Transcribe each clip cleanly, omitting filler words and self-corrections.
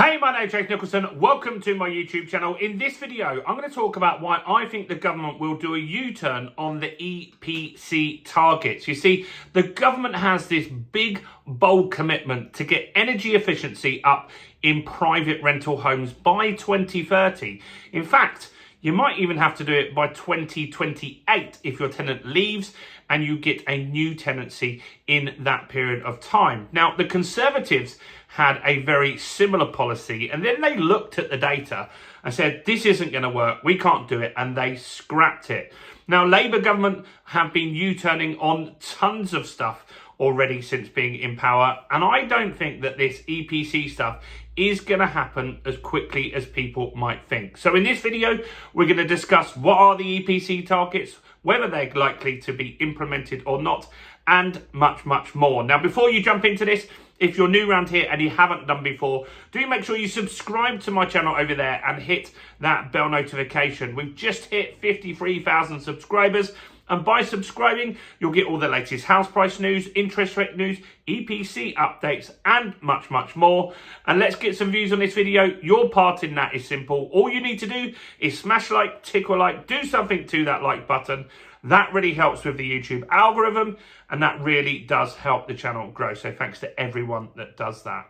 Hey, my name's James Nicholson. Welcome to my YouTube channel. In this video, I'm going to talk about why I think the government will do a U-turn on the EPC targets. You see, the government has this big, bold commitment to get energy efficiency up in private rental homes by 2030. In fact, you might even have to do it by 2028 if your tenant leaves and you get a new tenancy in that period of time. Now, the Conservatives had a very similar policy, and then they looked at the data and said, this isn't going to work, we can't do it, and they scrapped it. Now, Labour government have been U-turning on tons of stuff already since being in power, and I don't think that this EPC stuff is going to happen as quickly as people might think. So in this video, we're going to discuss what are the EPC targets, whether they're likely to be implemented or not, and much, much more. Now, before you jump into this, if you're new around here and you haven't done before, do make sure you subscribe to my channel over there and hit that bell notification. We've just hit 53,000 subscribers. And by subscribing, you'll get all the latest house price news, interest rate news, EPC updates, and much, much more. And let's get some views on this video. Your part in that is simple. All you need to do is smash like, tickle like, do something to that like button. That really helps with the YouTube algorithm, and that really does help the channel grow. So thanks to everyone that does that.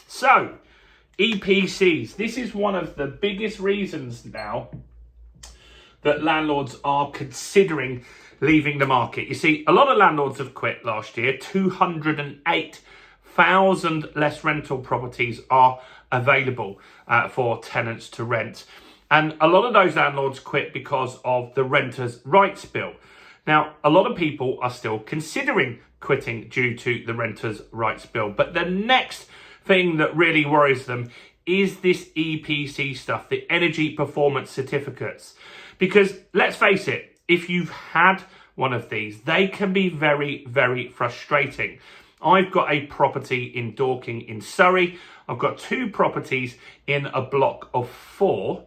So, EPCs. This is one of the biggest reasons now that landlords are considering leaving the market. You see, a lot of landlords have quit last year. 208,000 less rental properties are available for tenants to rent. And a lot of those landlords quit because of the Renters' Rights Bill. Now, a lot of people are still considering quitting due to the Renters' Rights Bill. But the next thing that really worries them is this EPC stuff, the energy performance certificates. Because let's face it, if you've had one of these, they can be very, very frustrating. I've got a property in Dorking in Surrey. I've got two properties in a block of 4.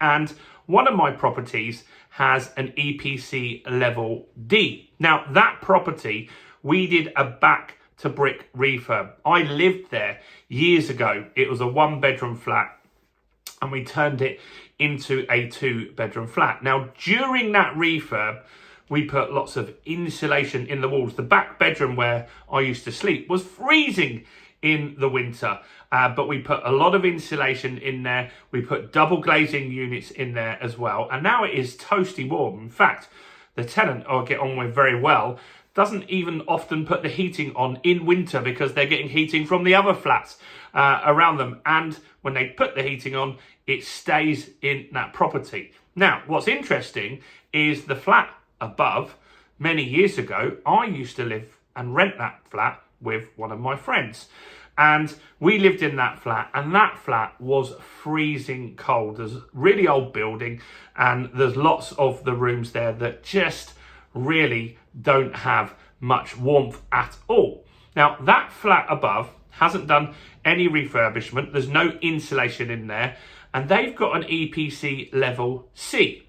And one of my properties has an EPC level D. Now, that property, we did a back to brick refurb. I lived there years ago. It was a 1-bedroom flat, and we turned it into a 2-bedroom flat. Now, during that refurb, we put lots of insulation in the walls. The back bedroom where I used to sleep was freezing in the winter, but we put a lot of insulation in there. We put double glazing units in there as well, and now it is toasty warm. In fact, the tenant I get on with very well doesn't even often put the heating on in winter because they're getting heating from the other flats around them. And when they put the heating on, it stays in that property. Now, what's interesting is the flat above, many years ago, I used to live and rent that flat with one of my friends. And we lived in that flat, and that flat was freezing cold. There's a really old building, and there's lots of the rooms there that just really don't have much warmth at all. Now, that flat above hasn't done any refurbishment. There's no insulation in there, and they've got an EPC level C.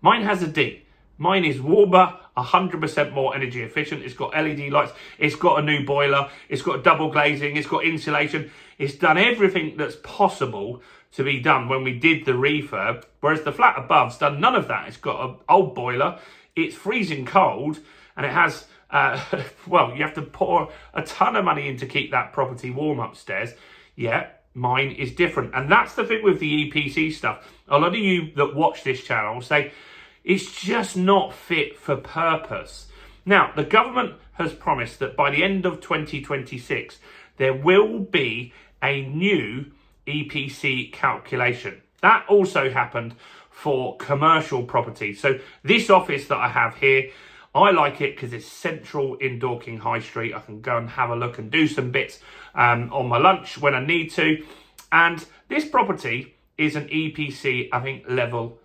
Mine has a D. Mine is warmer, 100% more energy efficient. It's got LED lights. It's got a new boiler. It's got double glazing. It's got insulation. It's done everything that's possible to be done when we did the refurb, whereas the flat above's done none of that. It's got an old boiler. It's freezing cold, and it has, well, you have to pour a ton of money in to keep that property warm upstairs. Yeah, mine is different. And that's the thing with the EPC stuff. A lot of you that watch this channel say, it's just not fit for purpose. Now, the government has promised that by the end of 2026, there will be a new EPC calculation. That also happened for commercial property. So this office that I have here, I like it because it's central in Dorking High Street. I can go and have a look and do some bits on my lunch when I need to. And this property is an EPC, I think, level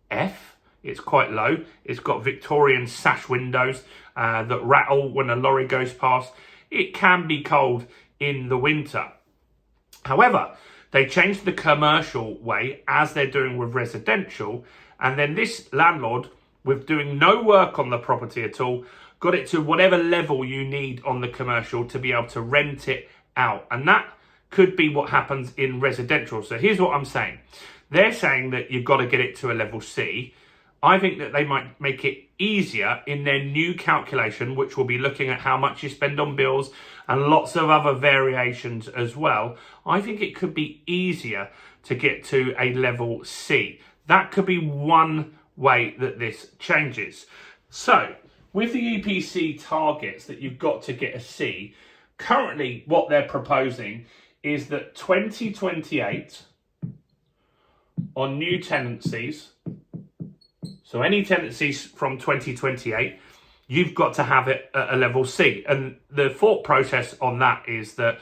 F. It's quite low. It's got Victorian sash windows that rattle when a lorry goes past. It can be cold in the winter. However, they changed the commercial way as they're doing with residential. And then this landlord, with doing no work on the property at all, got it to whatever level you need on the commercial to be able to rent it out. And that could be what happens in residential. So here's what I'm saying. They're saying that you've got to get it to a level C. I think that they might make it easier in their new calculation, which will be looking at how much you spend on bills and lots of other variations as well. I think it could be easier to get to a level C. That could be one way that this changes. So with the EPC targets that you've got to get a C, currently what they're proposing is that 2028 on new tenancies, so any tenancies from 2028, you've got to have it at a level C. And the thought process on that is that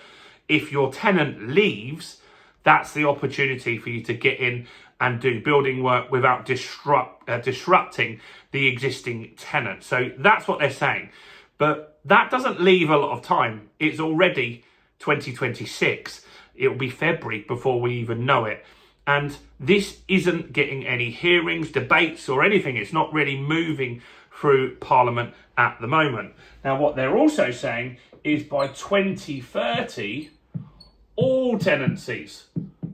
if your tenant leaves, that's the opportunity for you to get in and do building work without disrupting the existing tenant. So that's what they're saying. But that doesn't leave a lot of time. It's already 2026. It will be February before we even know it. And this isn't getting any hearings, debates or anything. It's not really moving through Parliament at the moment. Now, what they're also saying is by 2030, all tenancies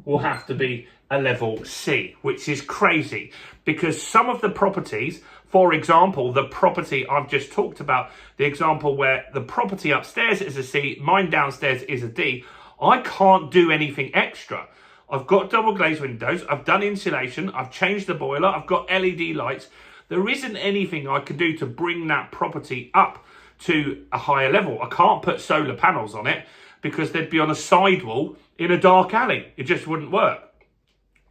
will have to be a level C, which is crazy because some of the properties, for example, the property I've just talked about, the example where the property upstairs is a C, mine downstairs is a D, I can't do anything extra. I've got double glazed windows, I've done insulation, I've changed the boiler, I've got LED lights. There isn't anything I can do to bring that property up to a higher level. I can't put solar panels on it because they'd be on a sidewall in a dark alley. It just wouldn't work.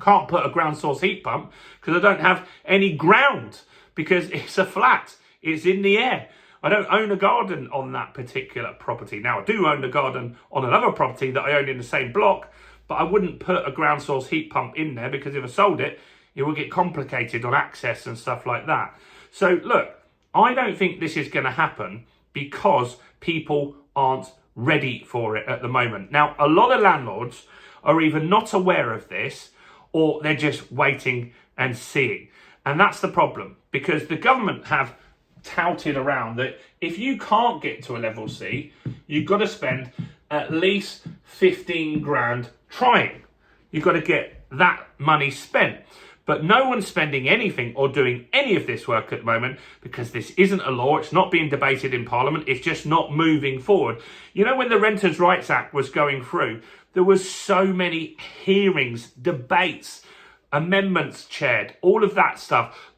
Can't put a ground source heat pump because I don't have any ground because it's a flat. It's in the air. I don't own a garden on that particular property. Now, I do own a garden on another property that I own in the same block, but I wouldn't put a ground source heat pump in there because if I sold it, it would get complicated on access and stuff like that. So look, I don't think this is going to happen because people aren't ready for it at the moment. Now, a lot of landlords are either not aware of this or they're just waiting and seeing. And that's the problem because the government have touted around that if you can't get to a level C, you've got to spend at least 15 grand trying. You've got to get that money spent. But no one's spending anything or doing any of this work at the moment because this isn't a law. It's not being debated in Parliament. It's just not moving forward. You know, when the Renters' Rights Act was going through, there was so many hearings, debates, amendments chaired, all of that stuff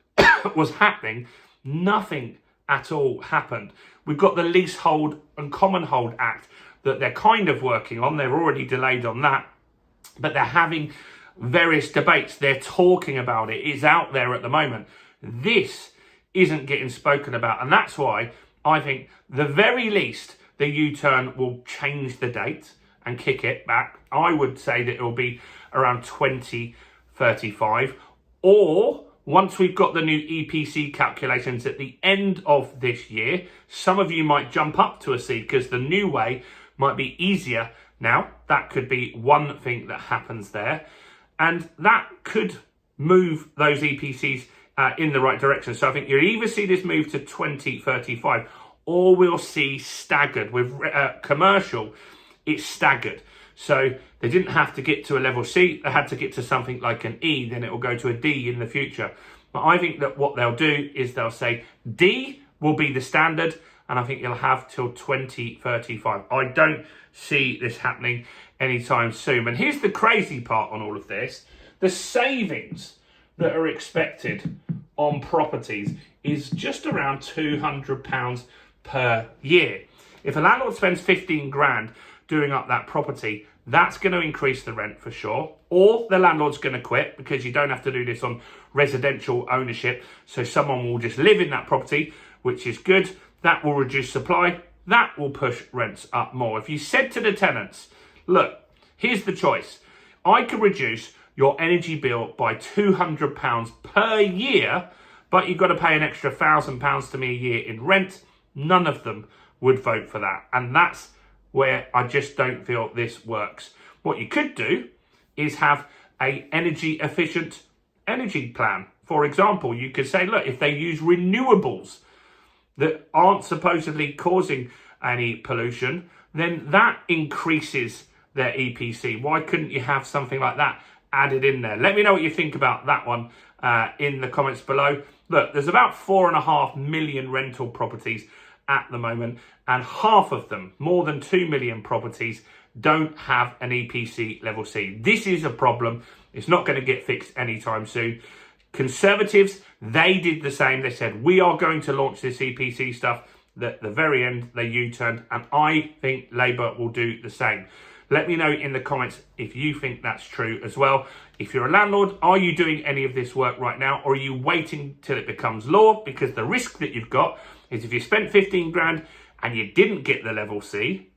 was happening. Nothing at all happened. We've got the Leasehold and Commonhold Act that they're kind of working on. They're already delayed on that, but they're having various debates. They're talking about it. It's out there at the moment. This isn't getting spoken about. And that's why I think the very least the U-turn will change the date and kick it back. I would say that it will be around 2035 or once we've got the new EPC calculations at the end of this year. Some of you might jump up to a C because the new way might be easier now. That could be one thing that happens there. And that could move those EPCs in the right direction. So I think you'll either see this move to 2035 or we'll see staggered. With commercial, it's staggered. So they didn't have to get to a level C. They had to get to something like an E. Then it will go to a D in the future. But I think that what they'll do is they'll say D will be the standard. And I think you'll have till 2035. I don't see this happening anytime soon. And here's the crazy part on all of this. The savings that are expected on properties is just around £200 per year. If a landlord spends 15 grand doing up that property, that's going to increase the rent for sure. Or the landlord's going to quit because you don't have to do this on residential ownership. So someone will just live in that property, which is good. That will reduce supply. That will push rents up more. If you said to the tenants, look, here's the choice. I could reduce your energy bill by £200 per year, but you've got to pay an extra £1,000 to me a year in rent. None of them would vote for that. And that's where I just don't feel this works. What you could do is have a energy efficient energy plan. For example, you could say, look, if they use renewables that aren't supposedly causing any pollution, then that increases their EPC? Why couldn't you have something like that added in there? Let me know what you think about that one in the comments below. Look, there's about 4.5 million rental properties at the moment, and half of them, more than 2 million properties, don't have an EPC level C. This is a problem. It's not going to get fixed anytime soon. Conservatives, they did the same. They said, we are going to launch this EPC stuff. At the very end, they U-turned, and I think Labour will do the same. Let me know in the comments if you think that's true as well. If you're a landlord, are you doing any of this work right now, or are you waiting till it becomes law? Because the risk that you've got is if you spent 15 grand and you didn't get the level C,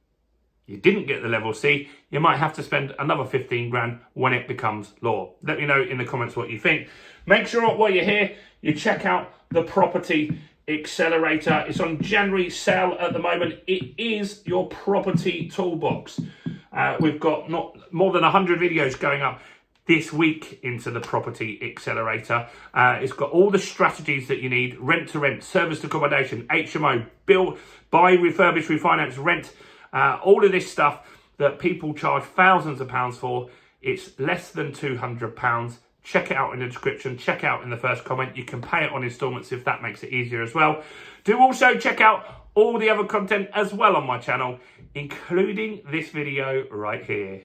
you might have to spend another 15 grand when it becomes law. Let me know in the comments what you think. Make sure while you're here, you check out the property Accelerator. It's on January sale at the moment. It is your property toolbox. We've got not more than 100 videos going up this week into the property Accelerator. It's got all the strategies that you need: rent to rent, serviced accommodation, HMO, build, buy, refurbish, refinance, rent, all of this stuff that people charge thousands of pounds for. It's less than £200. Check it out in the description. Check out in the first comment. You can pay it on installments if that makes it easier as well. Do also check out all the other content as well on my channel, including this video right here.